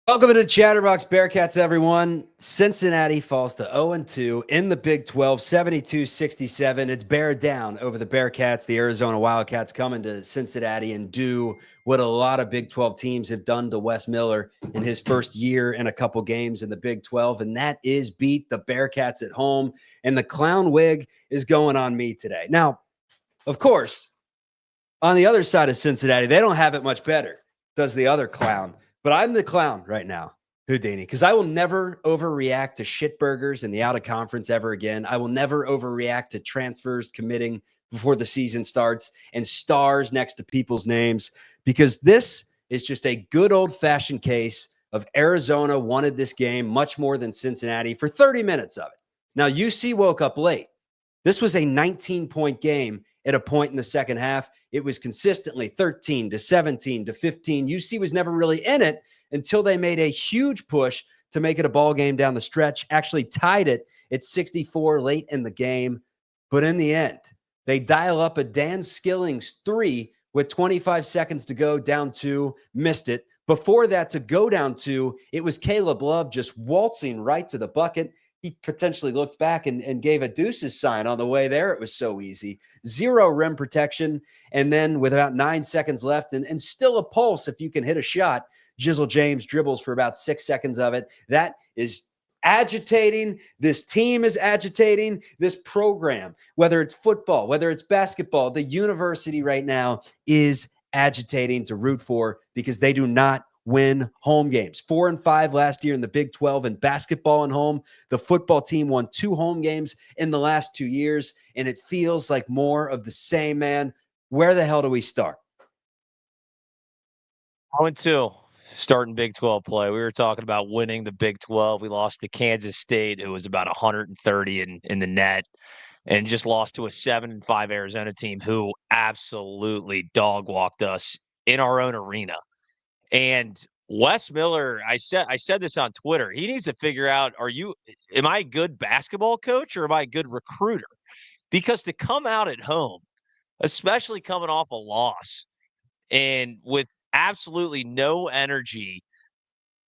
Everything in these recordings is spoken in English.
Welcome to Chatterbox Bearcats, everyone. Cincinnati falls to 0-2 in the Big 12, 72-67. It's bear down over the Bearcats. The Arizona Wildcats coming to Cincinnati and do what a lot of Big 12 teams have done to Wes Miller in his first year and a couple games in the Big 12, and that is beat the Bearcats at home. And the clown wig is going on me today. Now, of course, on the other side of Cincinnati, they don't have it much better, does the other clown. But I'm the clown right now, Houdini, because I will never overreact to shit burgers in the out of conference ever again. I will never overreact to transfers committing before the season starts and stars next to people's names, because this is just a good old fashioned case of Arizona wanted this game much more than Cincinnati for 30 minutes of it. Now, UC woke up late. This was a 19-point game at a point in the second half. It was consistently 13 to 17 to 15. UC was never really in it until they made a huge push to make it a ball game down the stretch, actually tied it at 64 late in the game. But in the end, they dial up a Dan Skillings three with 25 seconds to go, down two, missed it. Before that, to go down two, it was Caleb Love just waltzing right to the bucket. He potentially looked back and gave a deuces sign on the way there. It was so easy. Zero rim protection. And then with about 9 seconds left and still a pulse if you can hit a shot, Jizzle James dribbles for about 6 seconds of it. That is agitating. This team is agitating. This program, whether it's football, whether it's basketball, the university right now is agitating to root for because they do not win home games. 4-5 last year in the Big 12 in basketball and home. The football team won 2 home games in the last 2 years, and it feels like more of the same, man. Where the hell do we start? 0-2, starting Big 12 play. We were talking about winning the Big 12. We lost to Kansas State, who was about 130 in the net, and just lost to a 7-5 Arizona team who absolutely dog walked us in our own arena. And Wes Miller, I said this on Twitter. He needs to figure out, am I a good basketball coach or am I a good recruiter? Because to come out at home, especially coming off a loss and with absolutely no energy,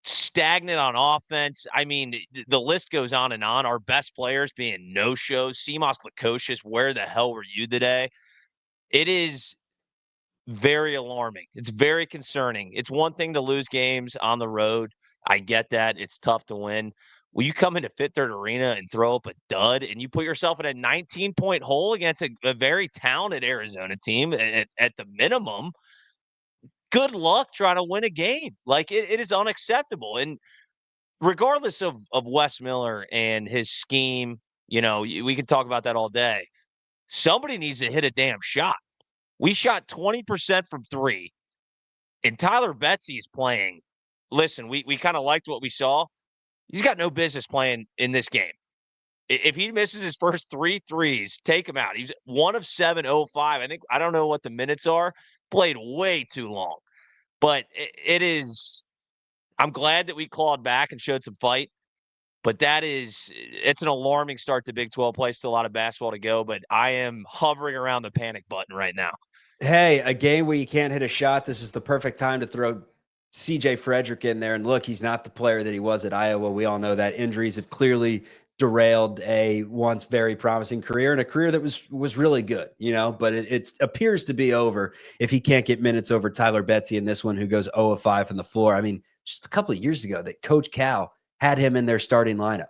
stagnant on offense. I mean, the list goes on and on. Our best players being no-shows. Simas Lukosius, where the hell were you today? It is very alarming. It's very concerning. It's one thing to lose games on the road. I get that. It's tough to win. When you come into Fifth Third Arena and throw up a dud and you put yourself in a 19-point hole against a very talented Arizona team at the minimum, good luck trying to win a game. Like it is unacceptable. And regardless of Wes Miller and his scheme, we could talk about that all day. Somebody needs to hit a damn shot. We shot 20% from three, and Tyler Betsy's playing. Listen, we kind of liked what we saw. He's got no business playing in this game. If he misses his first 3 threes, take him out. He's 1 of 7, 0-5. I don't know what the minutes are. Played way too long. But it is, I'm glad that we clawed back and showed some fight. But it's an alarming start to Big 12 play. Still a lot of basketball to go, but I am hovering around the panic button right now. Hey, a game where you can't hit a shot. This is the perfect time to throw CJ Frederick in there. And look, he's not the player that he was at Iowa. We all know that injuries have clearly derailed a once very promising career and a career that was really good, but it appears to be over if he can't get minutes over Tyler Betsy in this one, who goes 0 of 5 from the floor. I mean, just a couple of years ago that Coach Cal had him in their starting lineup.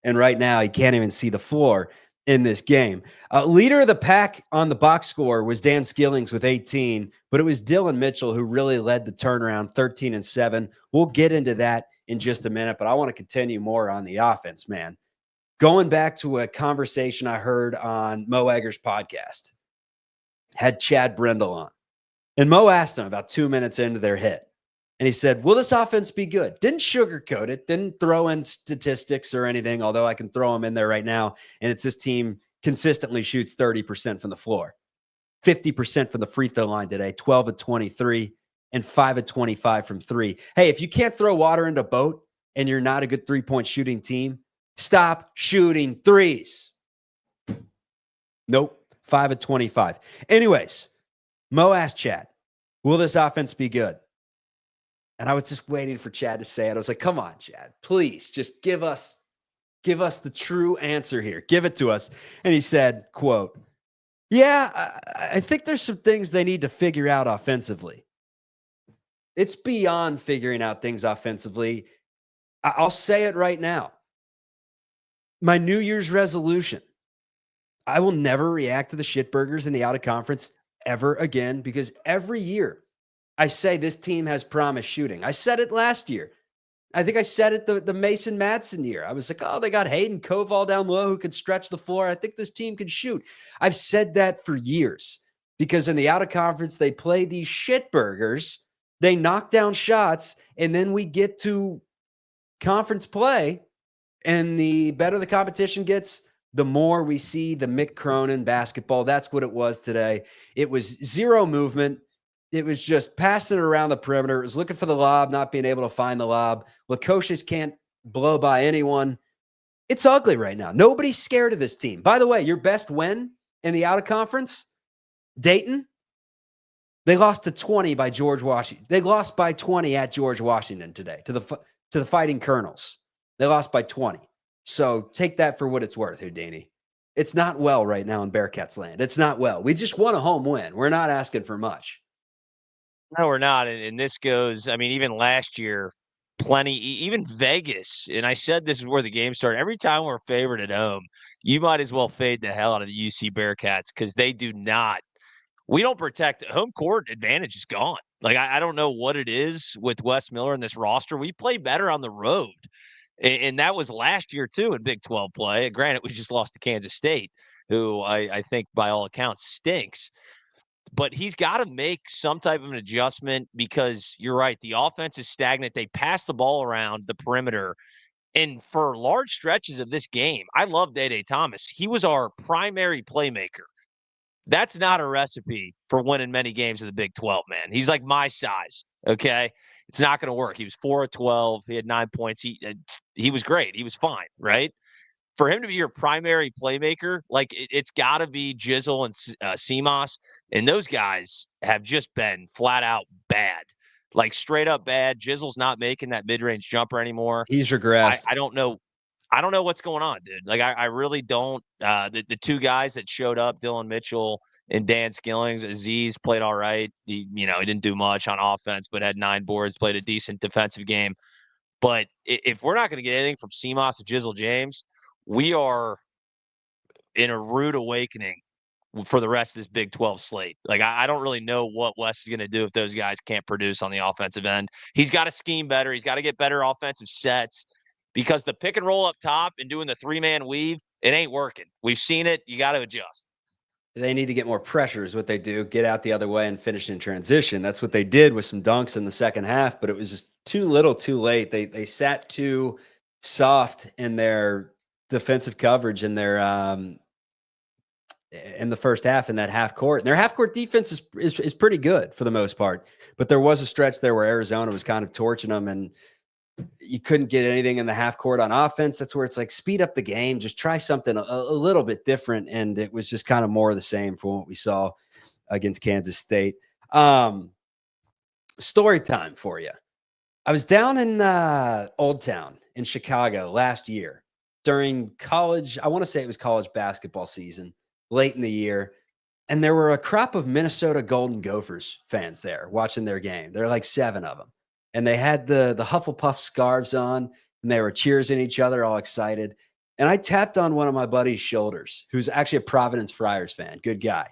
And right now he can't even see the floor in this game. Leader of the pack on the box score was Dan Skillings with 18, but it was Dylan Mitchell who really led the turnaround, 13 and 7. We'll get into that in just a minute, but I want to continue more on the offense, man. Going back to a conversation I heard on Mo Egger's podcast, had Chad Brendel on, and Mo asked him about 2 minutes into their hit. And he said, will this offense be good? Didn't sugarcoat it. Didn't throw in statistics or anything, although I can throw them in there right now. And it's this team consistently shoots 30% from the floor, 50% from the free throw line today, 12 of 23, and 5 of 25 from three. Hey, if you can't throw water into a boat and you're not a good three-point shooting team, stop shooting threes. Nope, 5 of 25. Anyways, Mo asked Chad, will this offense be good? And I was just waiting for Chad to say it. I was like, come on, Chad, please just give us the true answer here. Give it to us. And he said, quote, yeah, I think there's some things they need to figure out offensively. It's beyond figuring out things offensively. I'll say it right now. My New Year's resolution, I will never react to the shitburgers in the out of conference ever again, because every year I say this team has promise shooting. I said it last year. I think I said it the Mason Madsen year. I was like, oh, they got Hayden Koval down low who can stretch the floor. I think this team can shoot. I've said that for years, because in the out of conference, they play these shitburgers. They knock down shots, and then we get to conference play, and the better the competition gets, the more we see the Mick Cronin basketball. That's what it was today. It was zero movement. It was just passing it around the perimeter. It was looking for the lob, not being able to find the lob. Lukosius can't blow by anyone. It's ugly right now. Nobody's scared of this team. By the way, your best win in the out of conference, Dayton, they lost to 20 by George Washington. They lost by 20 at George Washington today to the Fighting Colonels. They lost by 20. So take that for what it's worth, Houdini. It's not well right now in Bearcats land. It's not well. We just won a home win. We're not asking for much. No, we're not. And this goes, I mean, even last year, even Vegas. And I said this is where the game started. Every time we're favored at home, you might as well fade the hell out of the UC Bearcats, because they do not. We don't protect home court advantage is gone. Like, I don't know what it is with Wes Miller and this roster. We play better on the road. And that was last year, too, in Big 12 play. Granted, we just lost to Kansas State, who I think by all accounts stinks. But he's got to make some type of an adjustment, because you're right. The offense is stagnant. They pass the ball around the perimeter. And for large stretches of this game, I love Day Thomas. He was our primary playmaker. That's not a recipe for winning many games of the Big 12, man. He's like my size, okay? It's not going to work. He was 4 of 12. He had 9 points. He was great. He was fine, right? For him to be your primary playmaker, like it's got to be Jizzle and Seamoss, and those guys have just been flat out bad, like straight up bad. Jizzle's not making that mid range jumper anymore. He's regressed. I don't know. I don't know what's going on, dude. Like I really don't. The two guys that showed up, Dylan Mitchell and Dan Skillings, Aziz played all right. He didn't do much on offense, but had 9 boards, played a decent defensive game. But if we're not going to get anything from Seamoss to Jizzle James, we are in a rude awakening for the rest of this Big 12 slate. Like, I don't really know what Wes is going to do if those guys can't produce on the offensive end. He's got to scheme better. He's got to get better offensive sets, because the pick and roll up top and doing the 3-man weave, it ain't working. We've seen it. You got to adjust. They need to get more pressure is what they do. Get out the other way and finish in transition. That's what they did with some dunks in the second half, but it was just too little too late. They sat too soft in their defensive coverage in their in the first half in that half court. And their half court defense is pretty good for the most part. But there was a stretch there where Arizona was kind of torching them, and you couldn't get anything in the half court on offense. That's where it's like, speed up the game, just try something a little bit different. And it was just kind of more of the same from what we saw against Kansas State. Story time for you. I was down in Old Town in Chicago last year during college. I want to say it was college basketball season, late in the year. And there were a crop of Minnesota Golden Gophers fans there watching their game. There are like 7 of them. And they had the Hufflepuff scarves on, and they were cheersing each other, all excited. And I tapped on one of my buddy's shoulders, who's actually a Providence Friars fan, good guy.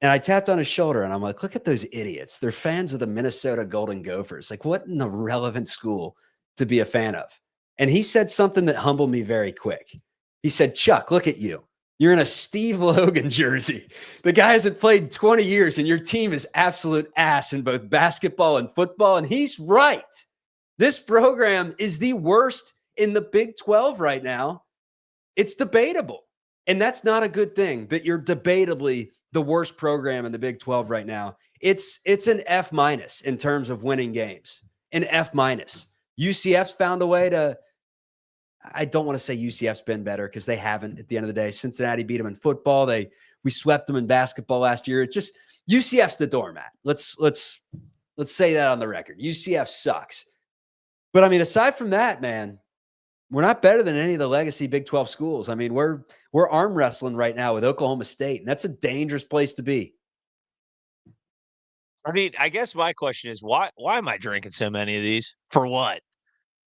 And I tapped on his shoulder, and I'm like, look at those idiots. They're fans of the Minnesota Golden Gophers. Like, what an irrelevant school to be a fan of. And he said something that humbled me very quick. He said, Chuck, look at you. You're in a Steve Logan jersey. The guy hasn't played 20 years, and your team is absolute ass in both basketball and football. And he's right. This program is the worst in the Big 12 right now. It's debatable. And that's not a good thing, that you're debatably the worst program in the Big 12 right now. It's an F- in terms of winning games. An F-. UCF's found a way to, I don't want to say UCF's been better, because they haven't at the end of the day. Cincinnati beat them in football. We swept them in basketball last year. It's just UCF's the doormat. Let's Let's say that on the record. UCF sucks. But I mean, aside from that, man, we're not better than any of the legacy Big 12 schools. I mean, we're arm wrestling right now with Oklahoma State, and that's a dangerous place to be. I mean, I guess my question is why am I drinking so many of these? For what?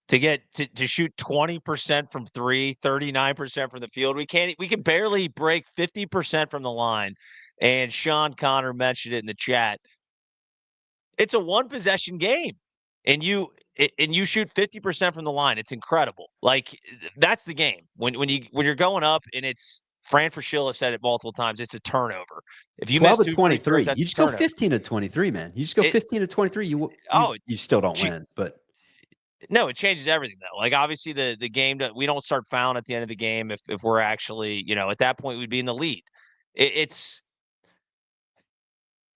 To get to shoot 20% from 3, 39% from the field. We can barely break 50% from the line. And Sean Connor mentioned it in the chat. It's a one possession game. And you shoot 50% from the line. It's incredible. Like that's the game. When you're going up and it's Fran Fraschilla said it multiple times, it's a turnover. If you 12 miss to 2 free 23. throws, You that's just a go turnover. 15 to 23, man. You just go It 15 to 23. oh, You still don't gee, win, but no, it changes everything though. Like obviously the game that we don't start fouling at the end of the game if we're actually, at that point we'd be in the lead. It's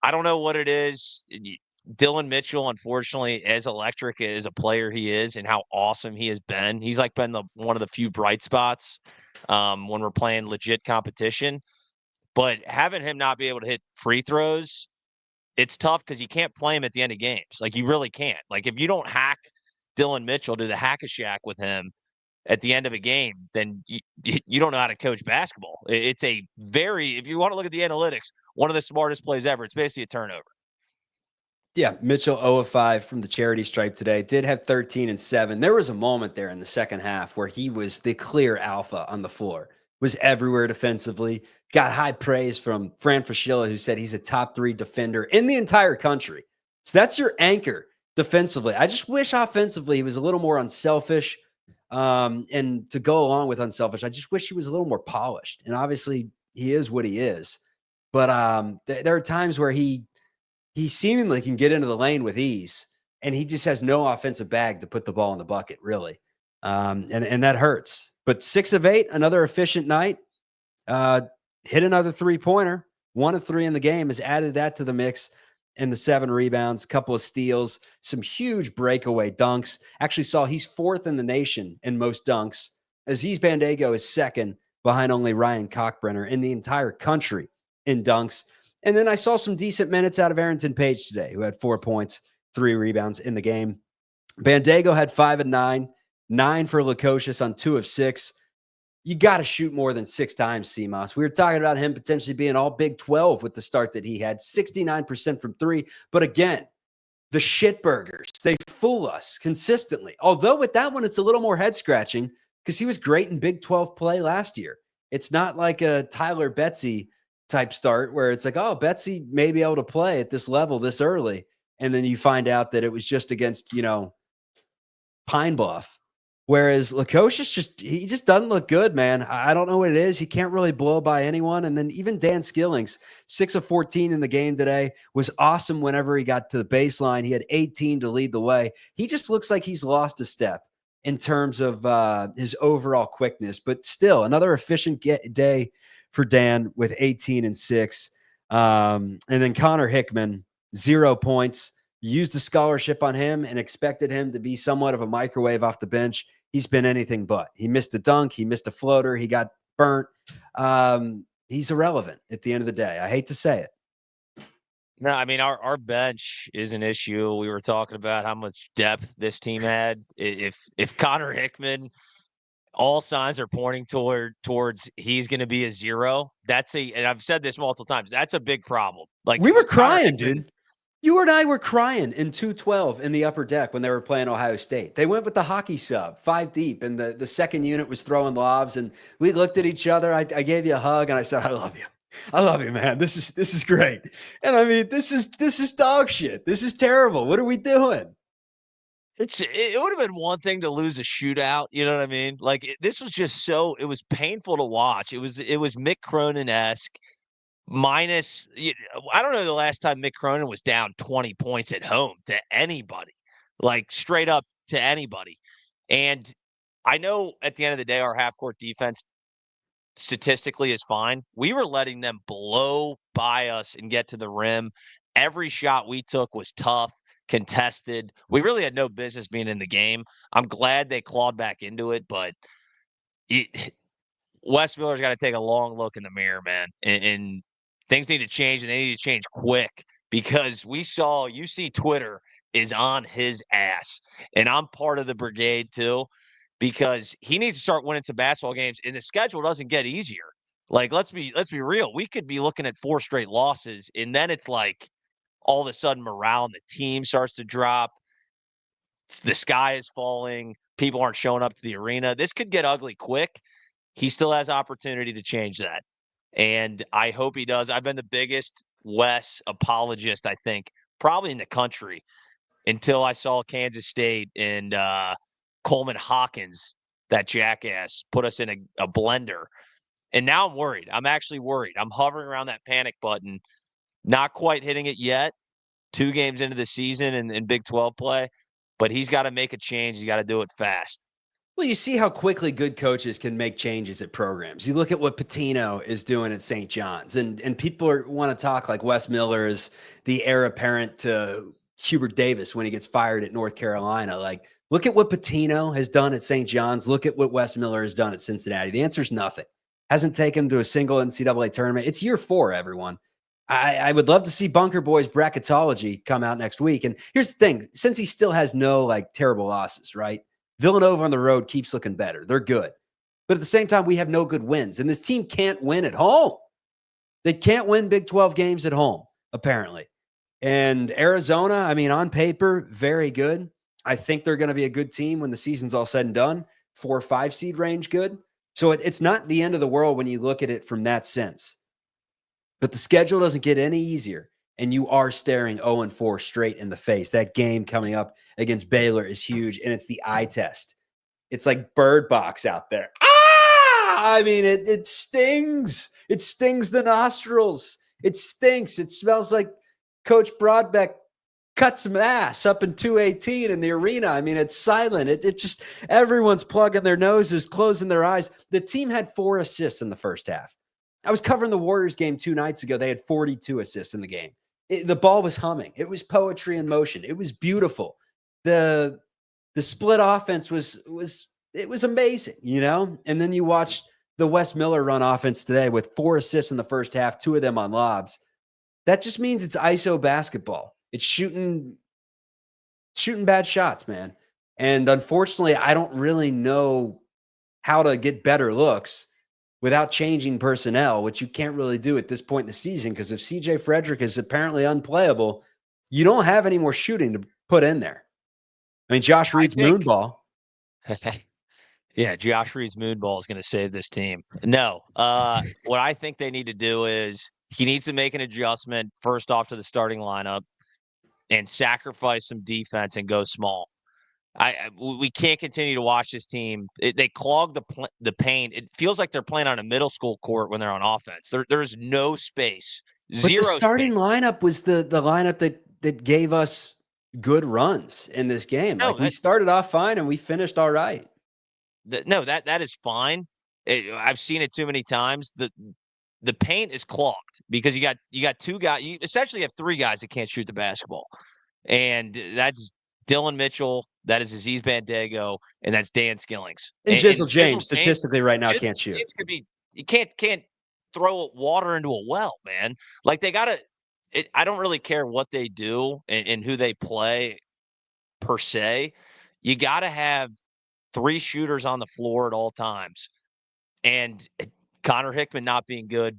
I don't know what it is. Dylan Mitchell, unfortunately, as electric as a player he is and how awesome he has been, he's like been one of the few bright spots when we're playing legit competition. But having him not be able to hit free throws, it's tough because you can't play him at the end of games. Like you really can't. Like if you don't hack Dylan Mitchell, do the hack a shack with him at the end of a game, then you don't know how to coach basketball. It's a very, if you want to look at the analytics, one of the smartest plays ever. It's basically a turnover. yeah, Mitchell 0 of 5 from the charity stripe today. Did have 13 and 7. There was a moment there in the second half where he was the clear alpha on the floor. Was everywhere defensively. Got high praise from Fran Fraschilla, who said he's a top 3 defender in the entire country. So that's your anchor defensively. I just wish offensively he was a little more unselfish. And to go along with unselfish, I just wish he was a little more polished. And obviously, he is what he is. But there are times where he seemingly can get into the lane with ease, and he just has no offensive bag to put the ball in the bucket, really. And that hurts. But 6 of 8, another efficient night. Uh, hit another 3-pointer. 1 of 3 in the game has added that to the mix. And the 7 rebounds, a couple of steals, some huge breakaway dunks. Actually saw he's 4th in the nation in most dunks. Aziz Bandago is 2nd behind only Ryan Cockbrenner in the entire country in dunks. And then I saw some decent minutes out of Arrington Page today, who had 4 points, 3 rebounds in the game. Bandago had 5 and 9, 9 for Lukosius on 2 of 6. You got to shoot more than 6 times, CMOS. We were talking about him potentially being all Big 12 with the start that he had, 69% from 3. But again, the shitburgers, they fool us consistently. Although with that one, it's a little more head scratching because he was great in Big 12 play last year. It's not like a Tyler Betsy type start where it's like, oh, Betsy may be able to play at this level this early. And then you find out that it was just against, Pine Bluff. Whereas Lukosius he just doesn't look good, man. I don't know what it is. He can't really blow by anyone. And then even Dan Skillings, 6 of 14 in the game today, was awesome whenever he got to the baseline. He had 18 to lead the way. He just looks like he's lost a step in terms of his overall quickness. But still, another efficient day for Dan with 18 and 6. And then Connor Hickman, 0 points. Used a scholarship on him and expected him to be somewhat of a microwave off the bench. He's been anything but. He missed a dunk. He missed a floater. He got burnt. He's irrelevant at the end of the day. I hate to say it. No, I mean our bench is an issue. We were talking about how much depth this team had. If Connor Hickman, all signs are pointing towards he's going to be a 0. And I've said this multiple times. That's a big problem. Like we were Connor crying, Hickman, dude. You and I were crying in 212 in the upper deck when they were playing Ohio State. They went with the hockey sub, 5 deep, and the second unit was throwing lobs. And we looked at each other. I gave you a hug, and I said, "I love you. I love you, man. This is great." And I mean, this is dog shit. This is terrible. What are we doing? It would have been one thing to lose a shootout, you know what I mean? Like this was just it was painful to watch. It was Mick Cronin-esque minus. I don't know the last time Mick Cronin was down 20 points at home to anybody, like straight up to anybody. And I know at the end of the day, our half court defense statistically is fine. We were letting them blow by us and get to the rim. Every shot we took was tough, contested. We really had no business being in the game. I'm glad they clawed back into it, but Wes Miller's got to take a long look in the mirror, man. And things need to change, and they need to change quick because you see Twitter is on his ass. And I'm part of the brigade too, because he needs to start winning some basketball games, and the schedule doesn't get easier. Like, let's be real. We could be looking at 4 straight losses, and then it's like all of a sudden morale in the team starts to drop. The sky is falling. People aren't showing up to the arena. This could get ugly quick. He still has opportunity to change that. And I hope he does. I've been the biggest Wes apologist, I think, probably in the country until I saw Kansas State and Coleman Hawkins, that jackass, put us in a blender. And now I'm worried. I'm actually worried. I'm hovering around that panic button, not quite hitting it yet. 2 games into the season in Big 12 play, but he's got to make a change. He's got to do it fast. Well, you see how quickly good coaches can make changes at programs. You look at what Pitino is doing at St. John's, and people want to talk like Wes Miller is the heir apparent to Hubert Davis when he gets fired at North Carolina. Like, look at what Pitino has done at St. John's. Look at what Wes Miller has done at Cincinnati. The answer is nothing. Hasn't taken him to a single NCAA tournament. It's year 4, everyone. I would love to see Bunker Boy's bracketology come out next week. And here's the thing, since he still has no like terrible losses, right? Villanova on the road keeps looking better. They're good. But at the same time, we have no good wins. And this team can't win at home. They can't win Big 12 games at home, apparently. And Arizona, I mean, on paper, very good. I think they're going to be a good team when the season's all said and done. 4 or 5 seed range, good. So it's not the end of the world when you look at it from that sense. But the schedule doesn't get any easier. And you are staring 0-4 straight in the face. That game coming up against Baylor is huge, and it's the eye test. It's like Bird Box out there. I mean, it stings. It stings the nostrils. It stinks. It smells like Coach Broadbeck cut some ass up in 218 in the arena. I mean, it's silent. It just, everyone's plugging their noses, closing their eyes. The team had 4 assists in the first half. I was covering the Warriors game 2 nights ago. They had 42 assists in the game. The ball was humming. It was poetry in motion. It was beautiful. The split offense was amazing, you know? And then you watched the Wes Miller run offense today with 4 assists in the first half, 2 of them on lobs. That just means it's ISO basketball. It's shooting bad shots, man. And unfortunately, I don't really know how to get better looks without changing personnel, which you can't really do at this point in the season, because if CJ Frederick is apparently unplayable, you don't have any more shooting to put in there. I mean, Josh Reed's moonball. Yeah, Josh Reed's moonball is going to save this team. No, what I think they need to do is he needs to make an adjustment first off to the starting lineup and sacrifice some defense and go small. We can't continue to watch this team. They clog the paint. It feels like they're playing on a middle school court when they're on offense. There's no space. But the starting space. lineup was the lineup that gave us good runs in this game. No, like we started off fine and we finished all right. That is fine. I've seen it too many times. The paint is clogged because you got 2 guys. You essentially have 3 guys that can't shoot the basketball, and that's Dylan Mitchell, that is Aziz Bandago, and that's Dan Skillings. And Jizzle James statistically right now can't shoot. James you can't throw water into a well, man. Like they gotta. I don't really care what they do and who they play per se. You got to have 3 shooters on the floor at all times, and Connor Hickman not being good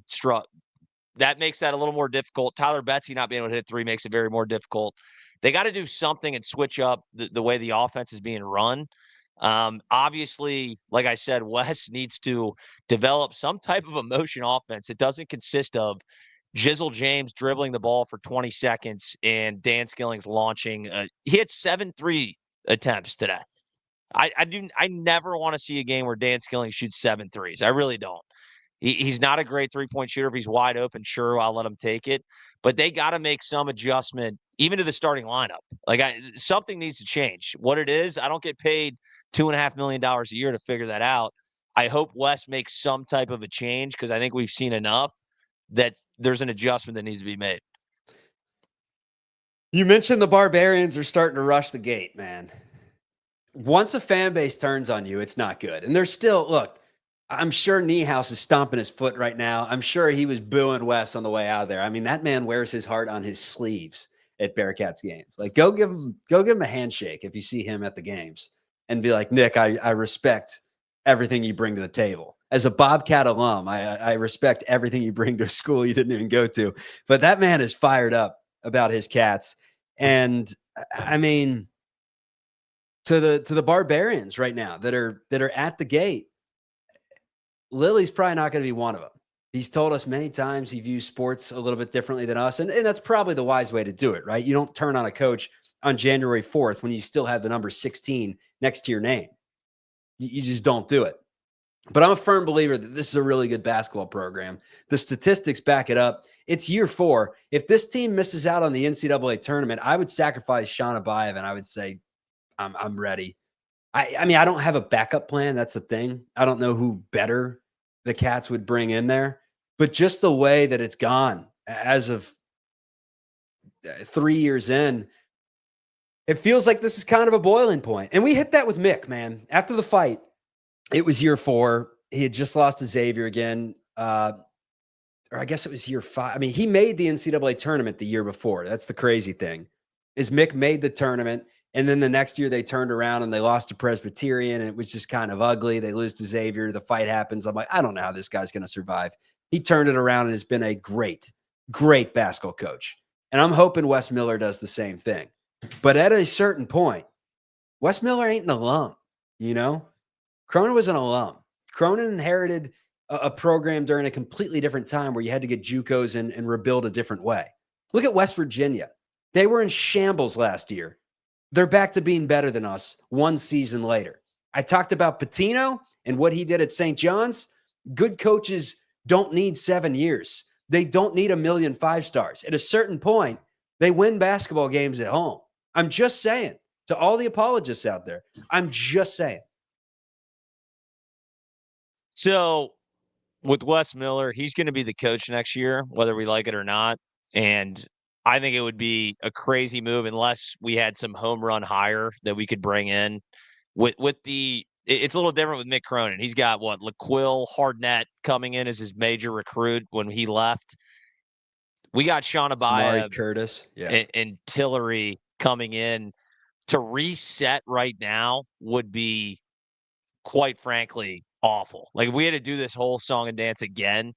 that makes that a little more difficult. Tyler Betsy not being able to hit 3 makes it very more difficult. They got to do something and switch up the way the offense is being run. Obviously, like I said, Wes needs to develop some type of emotion offense. It doesn't consist of Jizzle James dribbling the ball for 20 seconds and Dan Skillings launching. He had 7 3 attempts today. I never want to see a game where Dan Skillings shoots 7 threes. I really don't. He's not a great 3-point shooter. If he's wide open, sure, I'll let him take it. But they got to make some adjustment, even to the starting lineup. Like something needs to change. What it is, I don't get paid $2.5 million a year to figure that out. I hope Wes makes some type of a change because I think we've seen enough that there's an adjustment that needs to be made. You mentioned the Barbarians are starting to rush the gate, man. Once a fan base turns on you, it's not good. And there's still, look, I'm sure Niehaus is stomping his foot right now. I'm sure he was booing Wes on the way out of there. I mean, that man wears his heart on his sleeves. at Bearcats games. Like, go give him a handshake if you see him at the games, and be like, Nick, I respect everything you bring to the table. As a Bobcat alum, I respect everything you bring to a school you didn't even go to. But that man is fired up about his Cats, and I mean, to the Barbarians right now that are at the gate, Lily's probably not going to be one of them. He's told us many times he views sports a little bit differently than us, and that's probably the wise way to do it, right? You don't turn on a coach on January 4th when you still have the number 16 next to your name. You just don't do it. But I'm a firm believer that this is a really good basketball program. The statistics back it up. It's year 4. If this team misses out on the NCAA tournament, I would sacrifice Sean Abayev, and I would say, I'm ready. I mean, I don't have a backup plan. That's the thing. I don't know who better the Cats would bring in there, but just the way that it's gone as of 3 years in, it feels like this is kind of a boiling point. And we hit that with Mick, man. After the fight, it was year 4. He had just lost to Xavier again. Or I guess it was year 5. I mean, he made the NCAA tournament the year before. That's the crazy thing, is Mick made the tournament. And then the next year they turned around and they lost to Presbyterian, and it was just kind of ugly. They lose to Xavier. The fight happens. I'm like, I don't know how this guy's going to survive. He turned it around and has been a great, great basketball coach. And I'm hoping Wes Miller does the same thing. But at a certain point, Wes Miller ain't an alum, you know? Cronin was an alum. Cronin inherited a program during a completely different time where you had to get JUCOs and rebuild a different way. Look at West Virginia. They were in shambles last year. They're back to being better than us one season later. I talked about Pitino and what he did at St. John's. Good coaches don't need 7 years. They don't need 1,000,000 5-stars. At a certain point, they win basketball games at home. I'm just saying, to all the apologists out there, I'm just saying. So with Wes Miller, he's going to be the coach next year, whether we like it or not. And I think it would be a crazy move unless we had some home run hire that we could bring in. It's a little different with Mick Cronin. He's got LaQuill Hardnett coming in as his major recruit when he left. We got Sean Mari Abayev Curtis, yeah, and Tillery coming in. To reset right now would be, quite frankly, awful. Like, if we had to do this whole song and dance again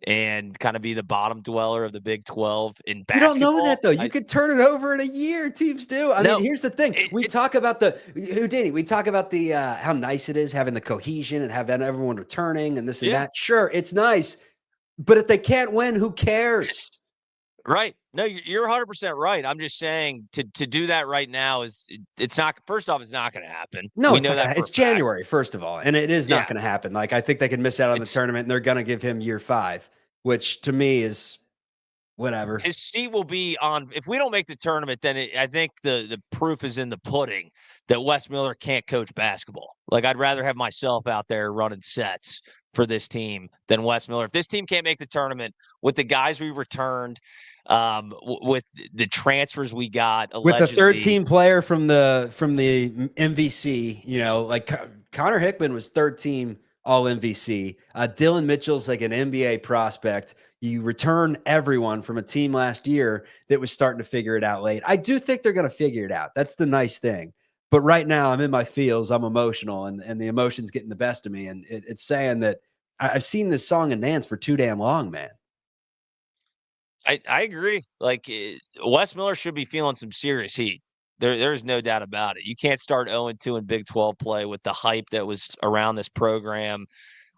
and kind of be the bottom dweller of the Big 12 in you don't know basketball, that though. You could turn it over in a year. Teams do. I mean, no, here's the thing: we it talk about the Houdini. We talk about the how nice it is having the cohesion and having everyone returning and this and yeah, that. Sure, it's nice, but if they can't win, who cares? right. No, you're 100% right. I'm just saying to do that right now it's not. First off, it's not going to happen. No, We it's know not. that for a It's fact. January, first of all, and it is not Yeah, going to happen. Like, I think they can miss out on the it's tournament, and they're going to give him year 5, which to me is whatever. his seat will be on. If we don't make the tournament, then I think the proof is in the pudding that Wes Miller can't coach basketball. Like, I'd rather have myself out there running sets for this team than Wes Miller. If this team can't make the tournament with the guys we returned, with the transfers we got With the third allegedly, team player from the MVC, you know, like Connor Hickman was third team all MVC. Dylan Mitchell's like an NBA prospect. You return everyone from a team last year that was starting to figure it out late. I do think they're going to figure it out. That's the nice thing. But right now I'm in my feels. I'm emotional, and the emotion's getting the best of me. And it's saying that I've seen this song and dance for too damn long, man. I agree. Like, Wes Miller should be feeling some serious heat. There's no doubt about it. You can't start 0-2 in Big 12 play with the hype that was around this program,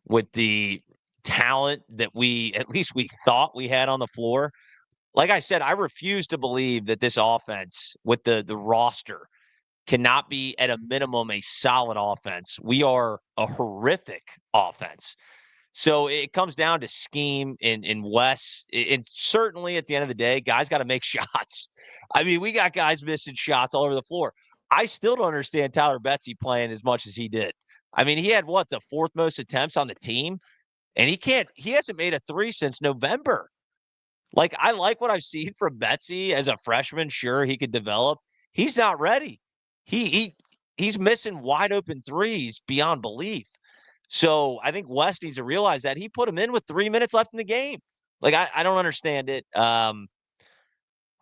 with the talent that at least we thought we had on the floor. Like I said, I refuse to believe that this offense with the roster cannot be at a minimum a solid offense. We are a horrific offense. So it comes down to scheme in West. And certainly at the end of the day, guys got to make shots. I mean, we got guys missing shots all over the floor. I still don't understand Tyler Betsy playing as much as he did. I mean, he had the fourth most attempts on the team, and he hasn't made a three since November. Like, I like what I've seen from Betsy as a freshman. Sure, he could develop. He's not ready. He's missing wide open threes beyond belief. So I think West needs to realize that. He put him in with 3 minutes left in the game. Like, I don't understand it.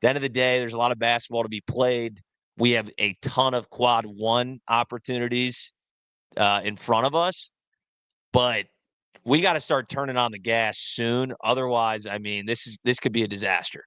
the end of the day, there's a lot of basketball to be played. We have a ton of quad one opportunities in front of us, but we got to start turning on the gas soon. Otherwise, I mean, this could be a disaster.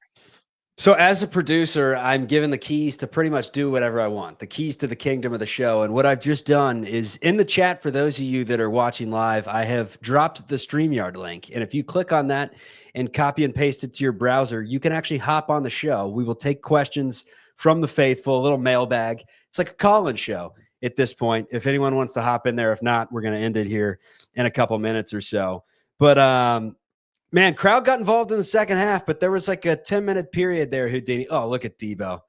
So as a producer, I'm given the keys to pretty much do whatever I want, the keys to the kingdom of the show. And what I've just done is in the chat, for those of you that are watching live, I have dropped the StreamYard link. And if you click on that and copy and paste it to your browser, you can actually hop on the show. We will take questions from the faithful, a little mailbag. It's like a call-in show at this point. If anyone wants to hop in there, if not, we're going to end it here in a couple minutes or so. But man, crowd got involved in the second half, but there was like a 10-minute period there, Houdini. Oh, look at Debo.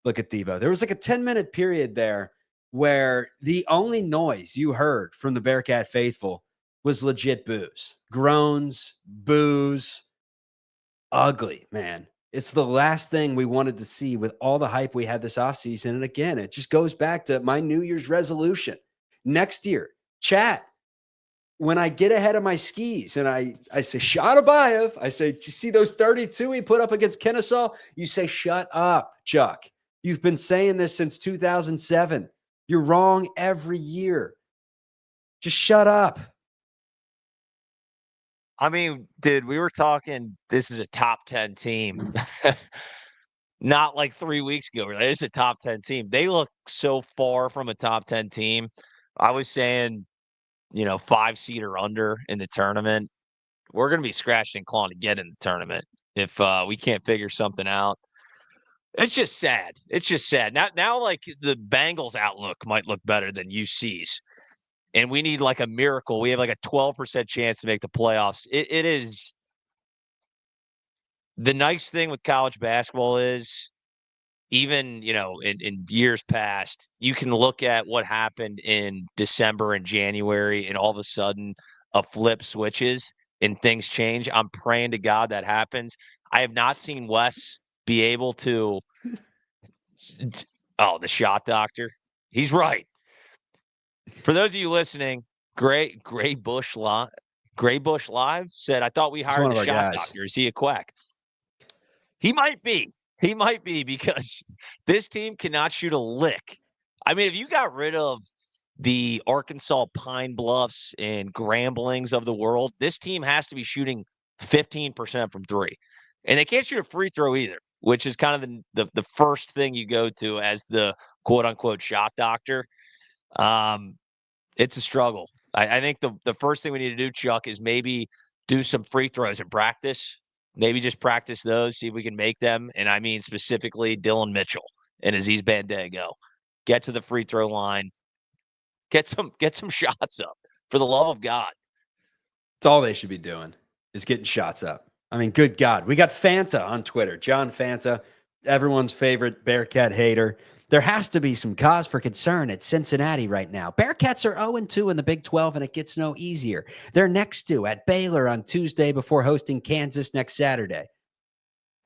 Look at Debo. There was like a 10-minute period there where the only noise you heard from the Bearcat faithful was legit boos, groans, boos. Ugly, man. It's the last thing we wanted to see with all the hype we had this offseason. And again, it just goes back to my New Year's resolution. Next year, chat, when I get ahead of my skis and I say, Shadabayev, I say, do you see those 32 he put up against Kennesaw? You say, shut up, Chuck. You've been saying this since 2007. You're wrong every year. Just shut up. I mean, dude, we were talking, this is a top 10 team. Not like 3 weeks ago. It's a top 10 team. They look so far from a top 10 team. I was saying, 5 seed or under in the tournament. We're going to be scratching and clawing to get in the tournament if we can't figure something out. It's just sad. It's just sad. Now, like the Bengals' outlook might look better than UC's, and we need like a miracle. We have like a 12% chance to make the playoffs. It is the nice thing with college basketball is even in years past, you can look at what happened in December and January, and all of a sudden a flip switches and things change. I'm praying to God that happens. I have not seen Wes be able to. Oh, the shot doctor. He's right. For those of you listening, Gray Bush Live said, I thought we It's one hired a of our shot guys. doctor. Is he a quack? He might be. He might be, because this team cannot shoot a lick. I mean, if you got rid of the Arkansas Pine Bluffs and Gramblings of the world, this team has to be shooting 15% from three. And they can't shoot a free throw either, which is kind of the first thing you go to as the quote unquote shot doctor. It's a struggle. I think the first thing we need to do, Chuck, is maybe do some free throws in practice. Maybe just practice those, see if we can make them. And I mean specifically Dylan Mitchell and Aziz Bandego. Get to the free throw line. Get some shots up, for the love of God. It's all they should be doing is getting shots up. I mean, good God. We got Fanta on Twitter. John Fanta, everyone's favorite Bearcat hater. There has to be some cause for concern at Cincinnati right now. Bearcats are 0-2 in the Big 12, and it gets no easier. They're next to at Baylor on Tuesday before hosting Kansas next Saturday.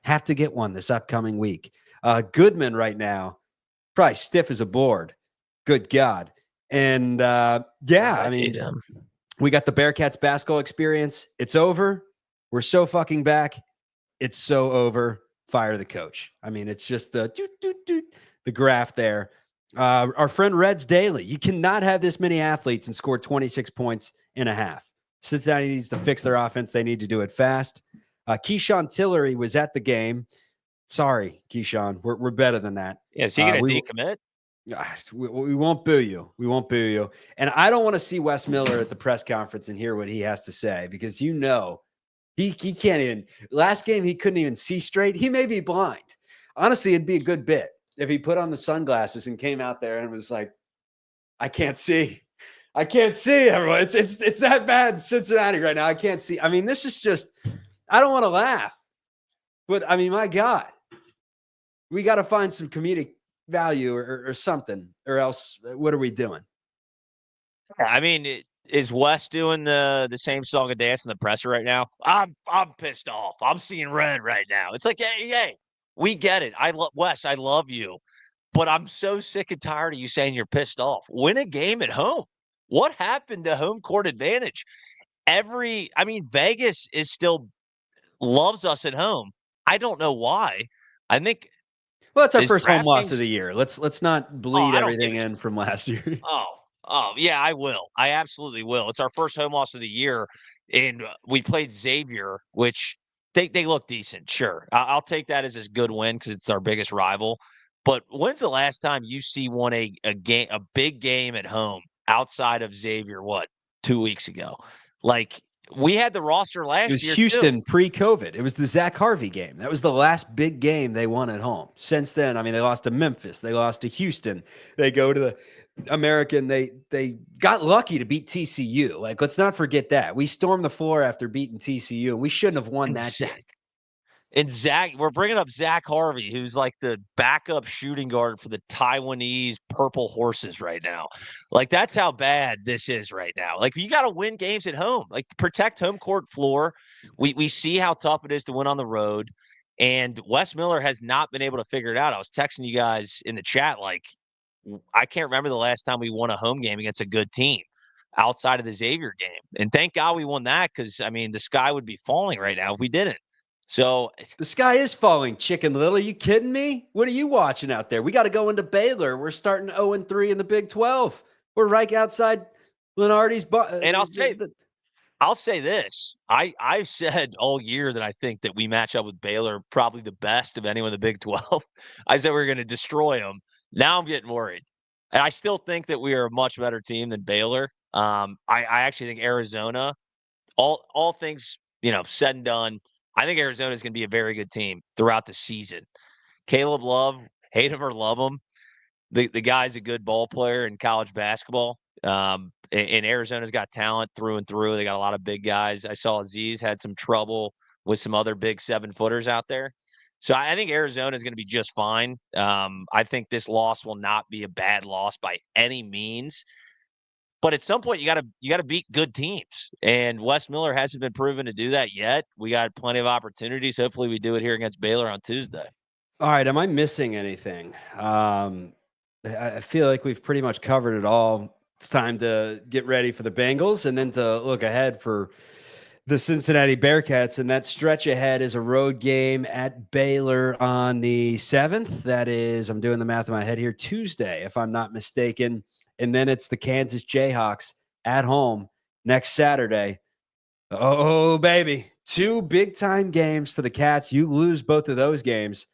Have to get one this upcoming week. Goodman right now, probably stiff as a board. Good God. And yeah, I mean, we got the Bearcats basketball experience. It's over. We're so fucking back. It's so over. Fire the coach. I mean, it's just the graph there. Our friend Reds Daily. You cannot have this many athletes and score 26 points in a half. Cincinnati needs to fix their offense. They need to do it fast. Keyshawn Tillery was at the game. Sorry, Keyshawn. We're better than that. Yeah, is he going to decommit? We won't boo you. We won't boo you. And I don't want to see Wes Miller at the press conference and hear what he has to say, because he can't even. Last game, he couldn't even see straight. He may be blind. Honestly, it'd be a good bit if he put on the sunglasses and came out there and was like, I can't see. I can't see, everyone. It's that bad in Cincinnati right now. I can't see. I mean, this is just, I don't want to laugh. But, I mean, my God. We got to find some comedic value or something, or else what are we doing? I mean, is Wes doing the same song and dance in the presser right now? I'm pissed off. I'm seeing red right now. It's like, hey, we get it. Wes, I love you, but I'm so sick and tired of you saying you're pissed off. Win a game at home. What happened to home court advantage? Vegas is still loves us at home. I don't know why, I think Well, it's our is first home loss of DraftKings. the year. Let's not Oh, bleed I don't give everything a in from last year. Yeah, I will. I absolutely will. It's our first home loss of the year, and we played Xavier, which they look decent. Sure, I'll take that as a good win because it's our biggest rival. But when's the last time UC won a big game at home outside of Xavier? What, 2 weeks ago? Like we had the roster It last was year too. Houston pre-COVID. It was the Zach Harvey game. That was the last big game they won at home. Since then, I mean, they lost to Memphis. They lost to Houston. They go to the American. They got lucky to beat TCU. Like, let's not forget that. We stormed the floor after beating TCU, and we shouldn't have won And that game. We're bringing up Zach Harvey, who's like the backup shooting guard for the Taiwanese Purple Horses right now. Like, that's how bad this is right now. Like, you got to win games at home. Like, protect home court floor. We see how tough it is to win on the road, and Wes Miller has not been able to figure it out. I was texting you guys in the chat, like, I can't remember the last time we won a home game against a good team outside of the Xavier game. And thank God we won that because, I mean, the sky would be falling right now if we didn't. So The sky is falling, Chicken Little. Are you kidding me? What are you watching out there? We got to go into Baylor. We're starting 0-3 in the Big 12. We're right outside Lenardi's. and I'll say this. I've said all year that I think that we match up with Baylor probably the best of anyone in the Big 12. I said we are going to destroy them. Now I'm getting worried. And I still think that we are a much better team than Baylor. I actually think Arizona, all things, said and done, I think Arizona is going to be a very good team throughout the season. Caleb Love, hate him or love him, the guy's a good ball player in college basketball. And Arizona's got talent through and through. They got a lot of big guys. I saw Aziz had some trouble with some other big 7-footers out there. So I think Arizona is going to be just fine. I think this loss will not be a bad loss by any means. But at some point, you gotta beat good teams, and Wes Miller hasn't been proven to do that yet. We got plenty of opportunities. Hopefully, we do it here against Baylor on Tuesday. All right. Am I missing anything? I feel like we've pretty much covered it all. It's time to get ready for the Bengals and then to look ahead for the Cincinnati Bearcats. And that stretch ahead is a road game at Baylor on the 7th. That is, I'm doing the math in my head here, Tuesday, if I'm not mistaken. And then it's the Kansas Jayhawks at home next Saturday. Oh, baby. 2 big time games for the Cats. You lose both of those games,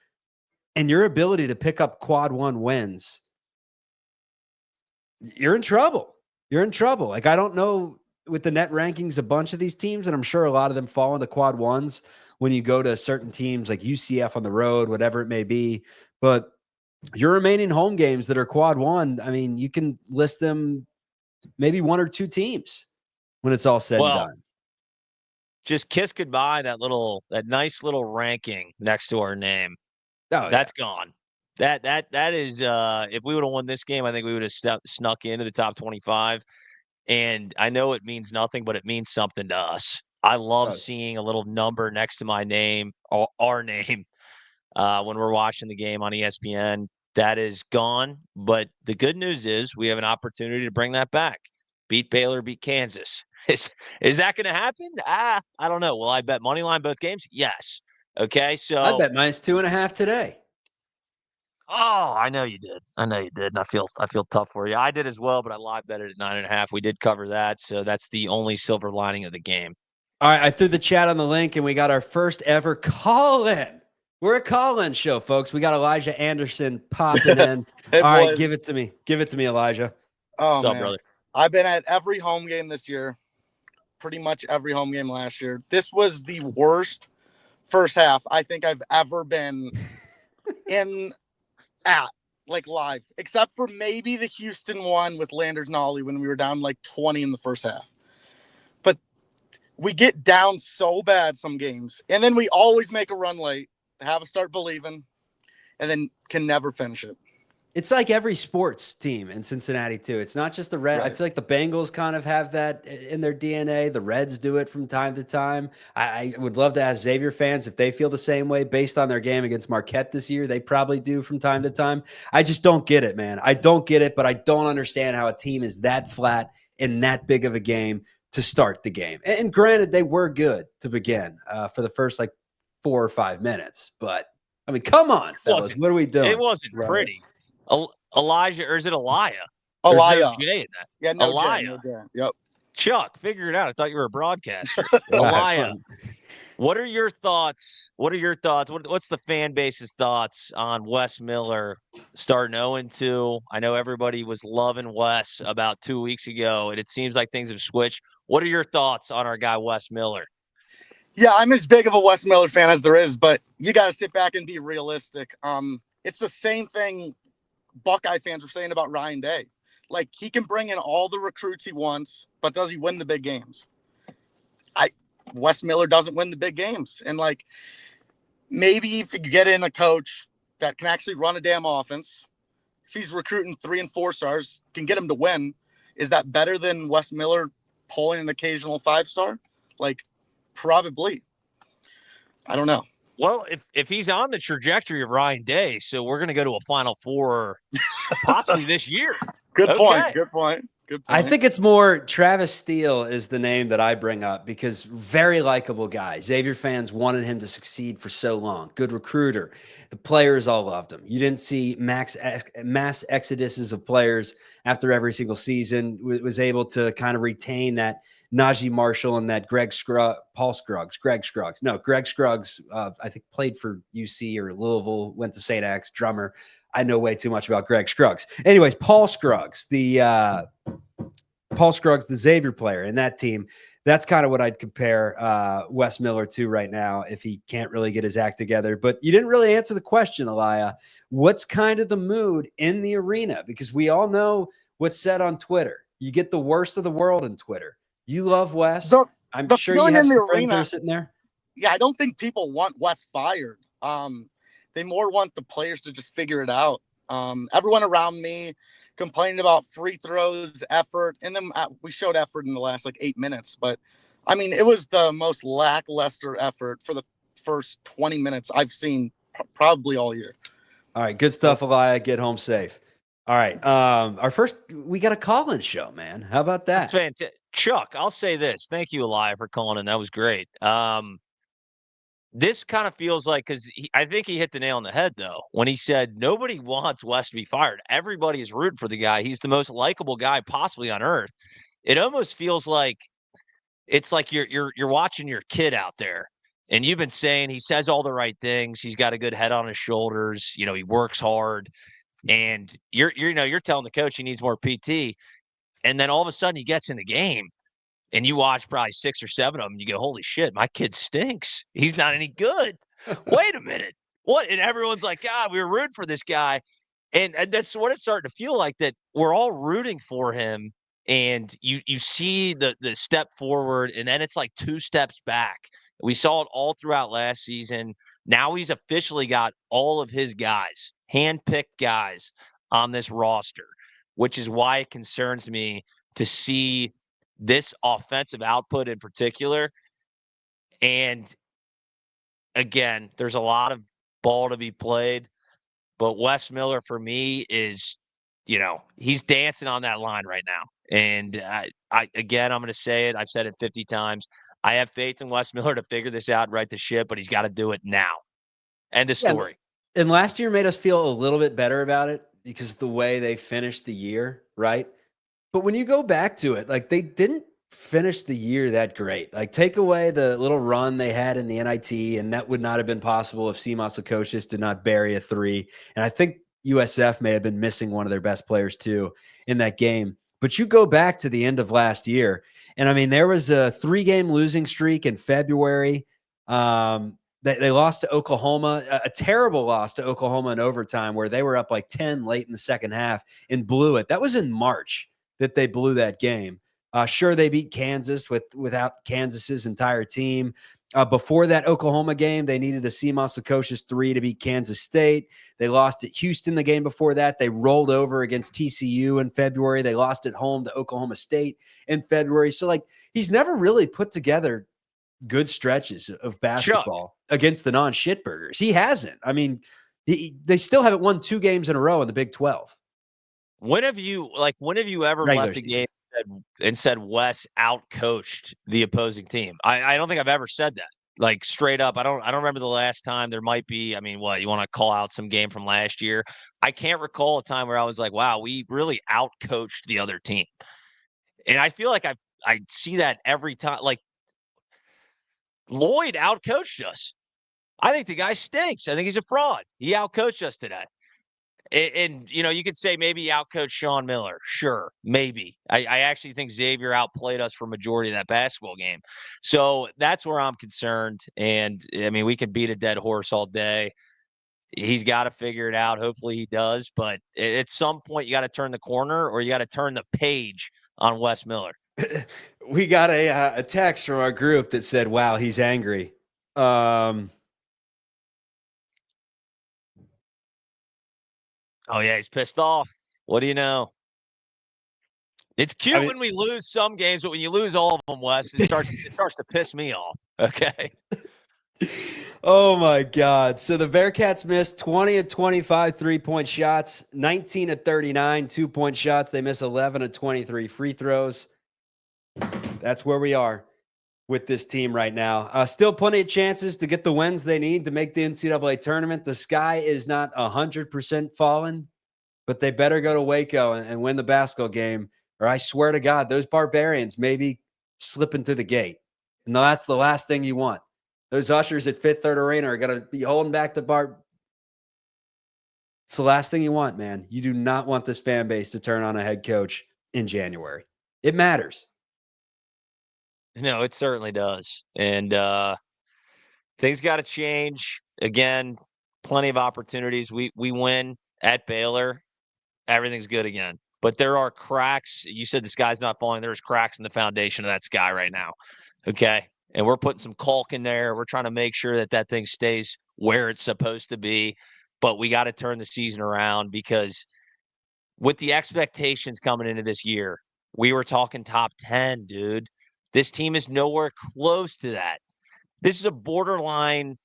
and your ability to pick up quad 1 wins, you're in trouble. You're in trouble. Like, I don't know with the net rankings, a bunch of these teams, and I'm sure a lot of them fall into quad 1s when you go to certain teams like UCF on the road, whatever it may be. But your remaining home games that are quad 1, I mean, you can list them maybe 1 or 2 teams when it's all said and Well, done. just kiss goodbye that nice little ranking next to our name. Oh, yeah. That's gone. That is if we would have won this game, I think we would have snuck into the top 25. And I know it means nothing, but it means something to us. I It love does. seeing a little number next to my name or our name when we're watching the game on ESPN. That is gone. But the good news is we have an opportunity to bring that back. Beat Baylor, beat Kansas. Is that going to happen? I don't know. Will I bet money line both games? Yes. Okay, I so bet -2.5 today. I know you did. I know you did, and I feel tough for you. I did as well, but I live bet it at 9.5. We did cover that, so that's the only silver lining of the game. All right, I threw the chat on the link, and we got our first ever call-in. We're a call-in show, folks. We got Elijah Anderson popping in. Hey, All right, boys. give it to me. Give it to me, Elijah. Oh, What's up, man. brother? I've been at every home game this year, pretty much every home game last year. This was the worst first half I think I've ever been in at, like, live, except for maybe the Houston one with Landers Nolly when we were down like 20 in the first half. But we get down so bad some games, and then we always make a run late, have a start believing, and then can never finish it. It's like every sports team in Cincinnati, too. It's not just the Red. I Right. feel like the Bengals kind of have that in their DNA. The Reds do it from time to time. I would love to ask Xavier fans if they feel the same way based on their game against Marquette this year. They probably do from time to time. I just don't get it, man. I don't get it, but I don't understand how a team is that flat in that big of a game to start the game. And granted, they were good to begin for the first like 4 or 5 minutes, but I mean, come on, fellas. Wasn't What are we doing? it wasn't Right. pretty. Elijah, or is it Elia? There's no Elia. J in that. Yeah, no J, Elia. no J. Yep. Chuck, figure it out. I thought you were a broadcaster. All right, Elia, fine. what are your thoughts? What's the fan base's thoughts on Wes Miller starting 0-2? I know everybody was loving Wes about 2 weeks ago, and it seems like things have switched. What are your thoughts on our guy Wes Miller? Yeah, I'm as big of a Wes Miller fan as there is, but you got to sit back and be realistic. It's the same thing Buckeye fans were saying about Ryan Day. Like, he can bring in all the recruits he wants, but does he win the big games? Wes Miller doesn't win the big games. And, like, maybe if you get in a coach that can actually run a damn offense, if he's recruiting 3 and 4 stars, can get him to win, is that better than Wes Miller pulling an occasional 5-star? Like, probably. I don't know. Well, if he's on the trajectory of Ryan Day, so we're going to go to a Final Four possibly this year. Good point. Okay. Good point. Good I point. think it's more Travis Steele is the name that I bring up because very likable guy. Xavier fans wanted him to succeed for so long. Good recruiter. The players all loved him. You didn't see mass exoduses of players after every single season. Was able to kind of retain that Najee Marshall and that Greg Scruggs. No, Greg Scruggs, I think played for UC or Louisville, went to St. X, drummer. I know way too much about Greg Scruggs. Anyways, Paul Scruggs, the Xavier player in that team. That's kind of what I'd compare Wes Miller to right now if he can't really get his act together. But you didn't really answer the question, Elia. What's kind of the mood in the arena? Because we all know what's said on Twitter. You get the worst of the world in Twitter. You love Wes. I'm sure you have some friends that are sitting there. Yeah, I don't think people want Wes fired. They more want the players to just figure it out. Everyone around me complaining about free throws, effort, and then we showed effort in the last 8 minutes. But I mean, it was the most lackluster effort for the first 20 minutes I've seen probably all year. All right, good stuff, Elia. Get home safe. All right, we got a call-in show, man. How about that? That's fantastic. Chuck, I'll say this. Thank you, Elia, for calling in. That was great. This kind of feels like, because I think he hit the nail on the head, though, when he said nobody wants Wes to be fired. Everybody is rooting for the guy. He's the most likable guy possibly on earth. It almost feels like it's like you're watching your kid out there, and you've been saying he says all the right things. He's got a good head on his shoulders. You know, he works hard, and you're telling the coach he needs more PT, and then all of a sudden he gets in the game. And you watch probably 6 or 7 of them, and you go, holy shit, my kid stinks. He's not any good. Wait a minute. What? And everyone's like, God, we were rooting for this guy. And that's what it's starting to feel like, that we're all rooting for him. And you see the step forward, and then it's like 2 steps back. We saw it all throughout last season. Now he's officially got all of his guys, handpicked guys on this roster, which is why it concerns me to see this offensive output in particular. And again, there's a lot of ball to be played, but Wes Miller for me is, he's dancing on that line right now. And I'm going to say it. I've said it 50 times. I have faith in Wes Miller to figure this out and right the ship, but he's got to do it now. End of story. And last year made us feel a little bit better about it because the way they finished the year, right? But when you go back to it, they didn't finish the year that great. Take away the little run they had in the NIT, and that would not have been possible if Simas Lukosius did not bury a 3. And I think USF may have been missing one of their best players too in that game. But you go back to the end of last year, and I mean, there was a 3-game losing streak in February. They lost to Oklahoma, a terrible loss to Oklahoma in overtime where they were up 10 late in the second half and blew it. That was in March that they blew that game. Sure, they beat Kansas without Kansas's entire team. Before that Oklahoma game, they needed a Simas Lukosius 3 to beat Kansas State. They lost at Houston the game before that. They rolled over against TCU in February. They lost at home to Oklahoma State in February. So, he's never really put together good stretches of basketball against the non-shitburgers. He hasn't. I mean, they still haven't won 2 games in a row in the Big 12. When have you ever left a game and said Wes outcoached the opposing team? I don't think I've ever said that. Like straight up, I don't remember the last time. There might be, I mean, what, you want to call out some game from last year? I can't recall a time where I was like, wow, we really outcoached the other team. And I feel like I see that every time. Like Lloyd outcoached us. I think the guy stinks. I think he's a fraud. He outcoached us today. And you could say maybe he outcoached Sean Miller. Sure, maybe. I actually think Xavier outplayed us for majority of that basketball game. So that's where I'm concerned. And, I mean, we can beat a dead horse all day. He's got to figure it out. Hopefully he does. But at some point, you got to turn the corner or you got to turn the page on Wes Miller. We got a text from our group that said, wow, he's angry. Oh, yeah, he's pissed off. What do you know? It's cute when we lose some games, but when you lose all of them, Wes, it starts to piss me off. Okay. Oh, my God. So the Bearcats missed 20 of 25 3-point shots, 19 of 39 2-point shots. They miss 11 of 23 free throws. That's where we are with this team right now. Still plenty of chances to get the wins they need to make the NCAA tournament. The sky is not 100% fallen, but they better go to Waco and win the basketball game, or I swear to God, those barbarians may be slipping through the gate. And that's the last thing you want. Those ushers at Fifth Third Arena are going to be holding back the bar. It's the last thing you want, man. You do not want this fan base to turn on a head coach in January. It matters. No, it certainly does. And things got to change. Again, plenty of opportunities. We win at Baylor. Everything's good again. But there are cracks. You said the sky's not falling. There's cracks in the foundation of that sky right now. Okay. And we're putting some caulk in there. We're trying to make sure that thing stays where it's supposed to be. But we got to turn the season around because with the expectations coming into this year, we were talking top 10, dude. This team is nowhere close to that. This is a borderline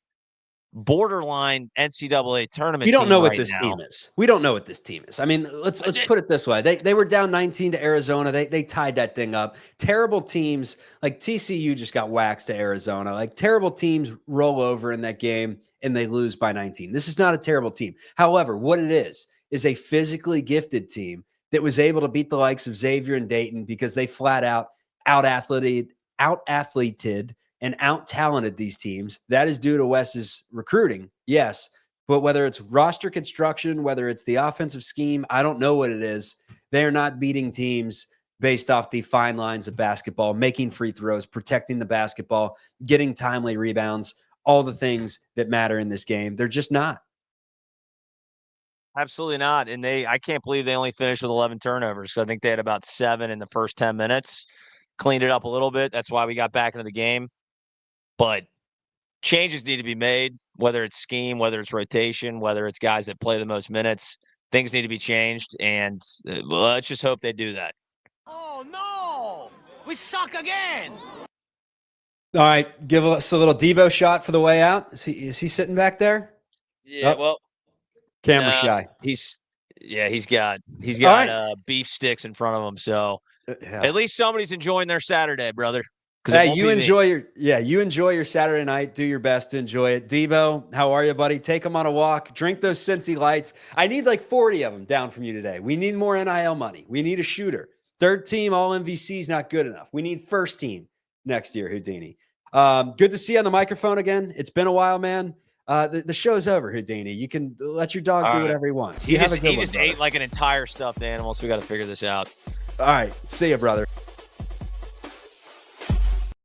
NCAA tournament. We don't know what right this now. team is. We don't know what this team is. I mean, let's put it this way. They were down 19 to Arizona. They tied that thing up. Terrible teams like TCU just got waxed to Arizona. Like terrible teams roll over in that game and they lose by 19. This is not a terrible team. However, what it is a physically gifted team that was able to beat the likes of Xavier and Dayton because they flat out out-athleted and out-talented these teams. That is due to Wes's recruiting, yes. But whether it's roster construction, whether it's the offensive scheme, I don't know what it is. They are not beating teams based off the fine lines of basketball, making free throws, protecting the basketball, getting timely rebounds, all the things that matter in this game. They're just not. Absolutely not. And I can't believe they only finished with 11 turnovers. So I think they had about 7 in the first 10 minutes. Cleaned it up a little bit. That's why we got back into the game. But changes need to be made, whether it's scheme, whether it's rotation, whether it's guys that play the most minutes. Things need to be changed, and let's just hope they do that. Oh, no! We suck again! All right, give us a little Debo shot for the way out. Is he sitting back there? Yeah, well, camera shy. He's got right. beef sticks in front of him, so yeah. At least somebody's enjoying their Saturday, brother. Hey, you enjoy your Saturday night. Do your best to enjoy it. Debo, how are you, buddy? Take them on a walk. Drink those Cincy Lights. I need like 40 of them down from you today. We need more NIL money. We need a shooter. Third team all MVC is not good enough. We need first team next year, Houdini. Good to see you on the microphone again. It's been a while, man. The show's over, Houdini. You can let your dog do whatever he wants. He just ate like an entire stuffed animal, so we got to figure this out. All right. See you, brother.